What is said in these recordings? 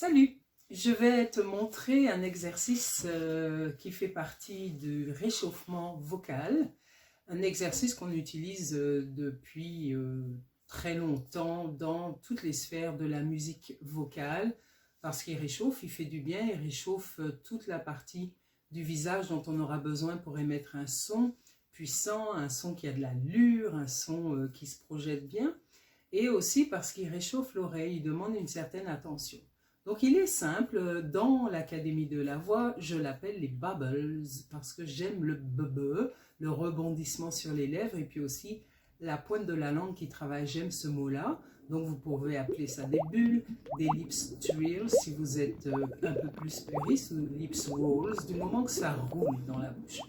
Salut! Je vais te montrer un exercice qui fait partie du réchauffement vocal, un exercice qu'on utilise depuis très longtemps dans toutes les sphères de la musique vocale, parce qu'il réchauffe, il fait du bien, il réchauffe toute la partie du visage dont on aura besoin pour émettre un son puissant, un son qui a de l'allure, un son qui se projette bien, et aussi parce qu'il réchauffe l'oreille, il demande une certaine attention. Donc il est simple, dans l'Académie de la voix, je l'appelle les bubbles, parce que j'aime le bebe, le rebondissement sur les lèvres, et puis aussi la pointe de la langue qui travaille, j'aime ce mot-là. Donc vous pouvez appeler ça des bulles, des lips trills, si vous êtes un peu plus puriste, ou lips rolls, du moment que ça roule dans la bouche.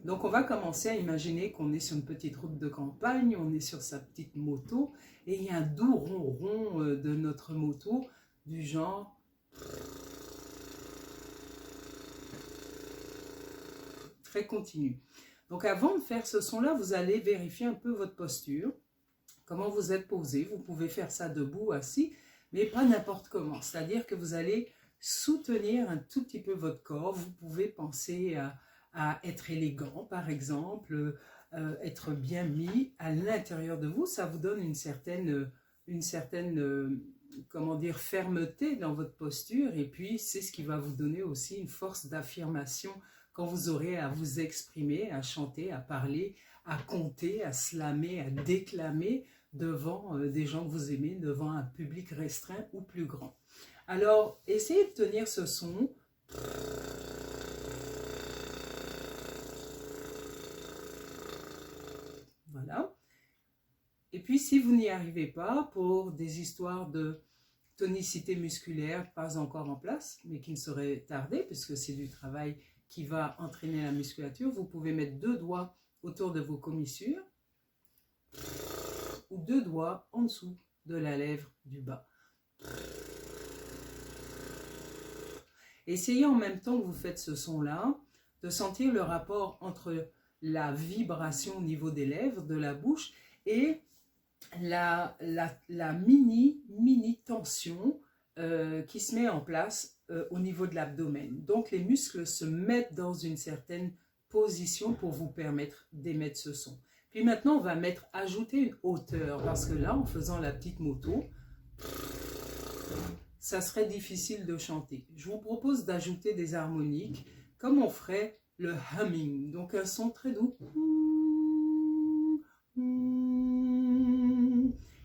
Donc on va commencer à imaginer qu'on est sur une petite route de campagne, on est sur sa petite moto, et il y a un doux ronron de notre moto, du genre... très continu. Donc avant de faire ce son-là, vous allez vérifier un peu votre posture, comment vous êtes posé. Vous pouvez faire ça debout, assis, mais pas n'importe comment. C'est-à-dire que vous allez soutenir un tout petit peu votre corps. Vous pouvez penser à être élégant, par exemple, être bien mis à l'intérieur de vous. Ça vous donne une certaine comment dire, fermeté dans votre posture, et puis c'est ce qui va vous donner aussi une force d'affirmation quand vous aurez à vous exprimer, à chanter, à parler, à compter, à slammer, à déclamer devant des gens que vous aimez, devant un public restreint ou plus grand. Alors, essayez de tenir ce son. Voilà. Et puis, si vous n'y arrivez pas, pour des histoires de tonicité musculaire, pas encore en place, mais qui ne saurait tarder, puisque c'est du travail qui va entraîner la musculature, vous pouvez mettre 2 doigts autour de vos commissures ou 2 doigts en dessous de la lèvre du bas. Essayez en même temps que vous faites ce son-là, de sentir le rapport entre la vibration au niveau des lèvres, de la bouche, et la mini tension qui se met en place au niveau de l'abdomen. Donc les muscles se mettent dans une certaine position pour vous permettre d'émettre ce son. Puis maintenant on va ajouter une hauteur, parce que là en faisant la petite moto, ça serait difficile de chanter. Je vous propose d'ajouter des harmoniques comme on ferait le humming, donc un son très doux.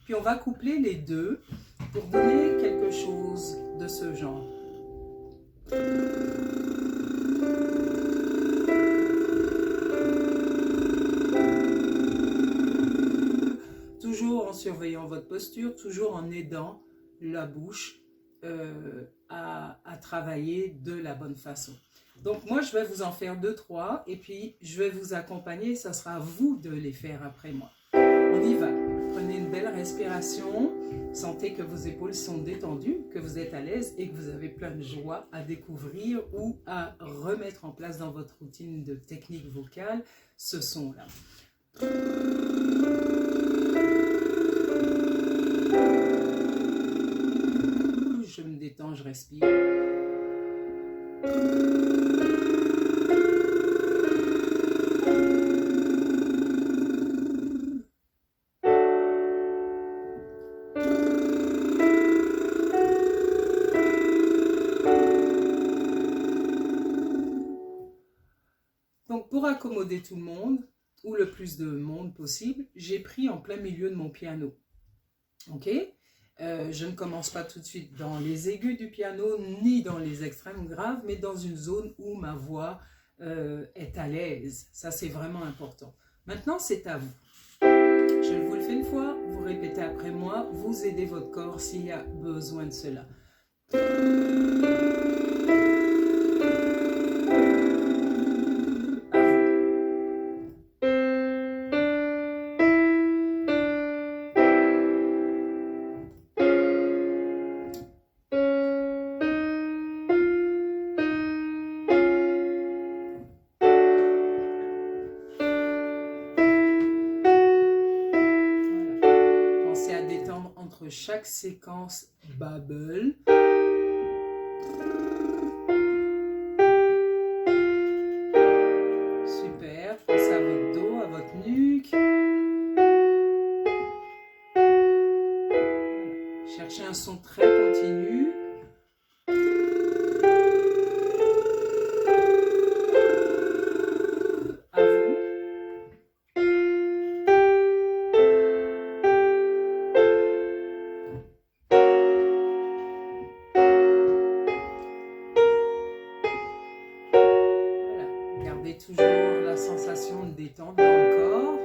Puis on va coupler les deux pour donner quelque chose de ce genre. Toujours en surveillant votre posture, toujours en aidant la bouche à travailler de la bonne façon. Donc moi je vais vous en faire 2-3 et puis je vais vous accompagner, ça sera à vous de les faire après moi. On y va. Prenez une belle respiration, sentez que vos épaules sont détendues, que vous êtes à l'aise et que vous avez plein de joie à découvrir ou à remettre en place dans votre routine de technique vocale ce son-là. Je me détends, je respire. Donc pour accommoder tout le monde, ou le plus de monde possible, j'ai pris en plein milieu de mon piano. Ok ? Je ne commence pas tout de suite dans les aigus du piano, ni dans les extrêmes graves, mais dans une zone où ma voix est à l'aise. Ça, c'est vraiment important. Maintenant, c'est à vous. Je vous le fais une fois, vous répétez après moi, vous aidez votre corps s'il y a besoin de cela. Voilà. Pensez à détendre entre chaque séquence bubble. Super, pensez à votre dos, à votre nuque. Cherchez un son très continu. À vous. Voilà. Gardez toujours la sensation de détente dans le corps.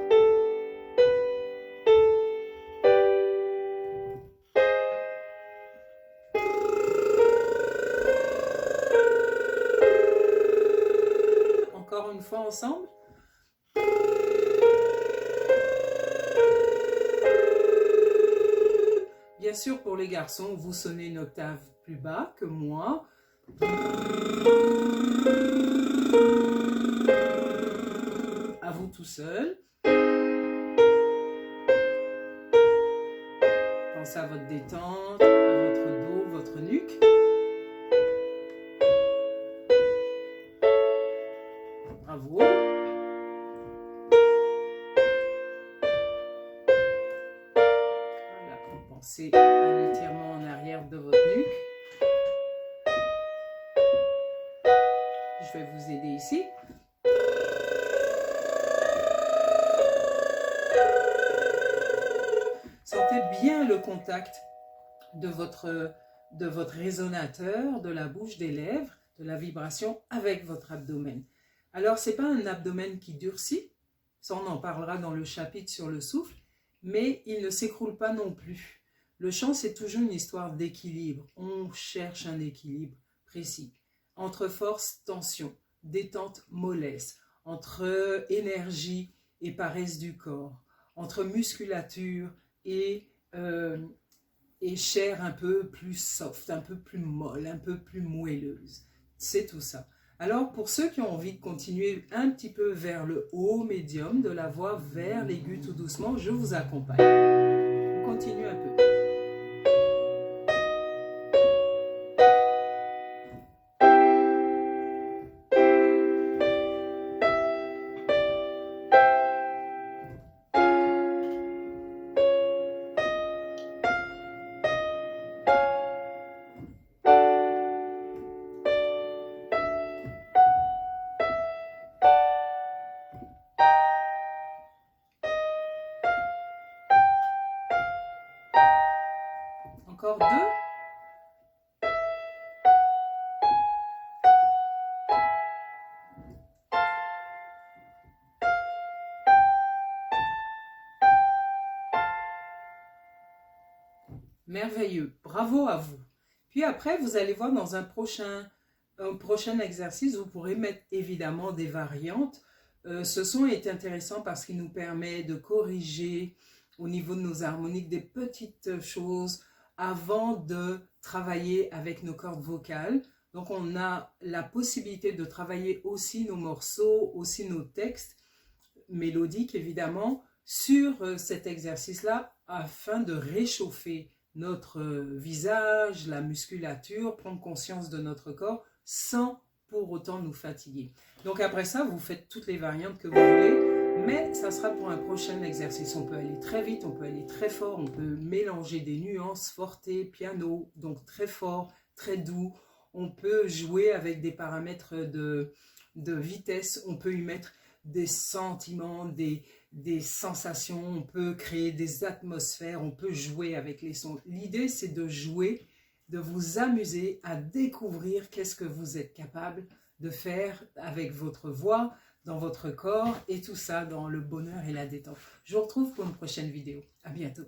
Encore une fois ensemble. Bien sûr, pour les garçons, vous sonnez une octave plus bas que moi. À vous tout seul. Pensez à votre détente, à votre dos, votre nuque. Bravo. Voilà, pensez à l'étirement en arrière de votre nuque. Je vais vous aider ici. Sentez bien le contact de votre résonateur, de la bouche, des lèvres, de la vibration avec votre abdomen. Alors, ce n'est pas un abdomen qui durcit, ça on en parlera dans le chapitre sur le souffle, mais il ne s'écroule pas non plus. Le chant, c'est toujours une histoire d'équilibre. On cherche un équilibre précis entre force, tension, détente, mollesse, entre énergie et paresse du corps, entre musculature et chair un peu plus soft, un peu plus molle, un peu plus moelleuse. C'est tout ça. Alors, pour ceux qui ont envie de continuer un petit peu vers le haut médium, de la voix vers l'aigu tout doucement, je vous accompagne. On continue un peu. Encore deux. Merveilleux, bravo à vous. Puis après, vous allez voir dans un prochain exercice, vous pourrez mettre évidemment des variantes. Ce son est intéressant parce qu'il nous permet de corriger au niveau de nos harmoniques des petites choses avant de travailler avec nos cordes vocales. Donc on a la possibilité de travailler aussi nos morceaux, aussi nos textes mélodiques évidemment, sur cet exercice-là afin de réchauffer notre visage, la musculature, prendre conscience de notre corps sans pour autant nous fatiguer. Donc après ça, vous faites toutes les variantes que vous voulez, mais ça sera pour un prochain exercice. On peut aller très vite, on peut aller très fort, on peut mélanger des nuances, forte, piano, donc très fort, très doux. On peut jouer avec des paramètres de vitesse, on peut y mettre des sentiments, des sensations, on peut créer des atmosphères, on peut jouer avec les sons. L'idée, c'est de jouer, de vous amuser à découvrir qu'est-ce que vous êtes capable de faire avec votre voix, dans votre corps, et tout ça dans le bonheur et la détente. Je vous retrouve pour une prochaine vidéo. À bientôt.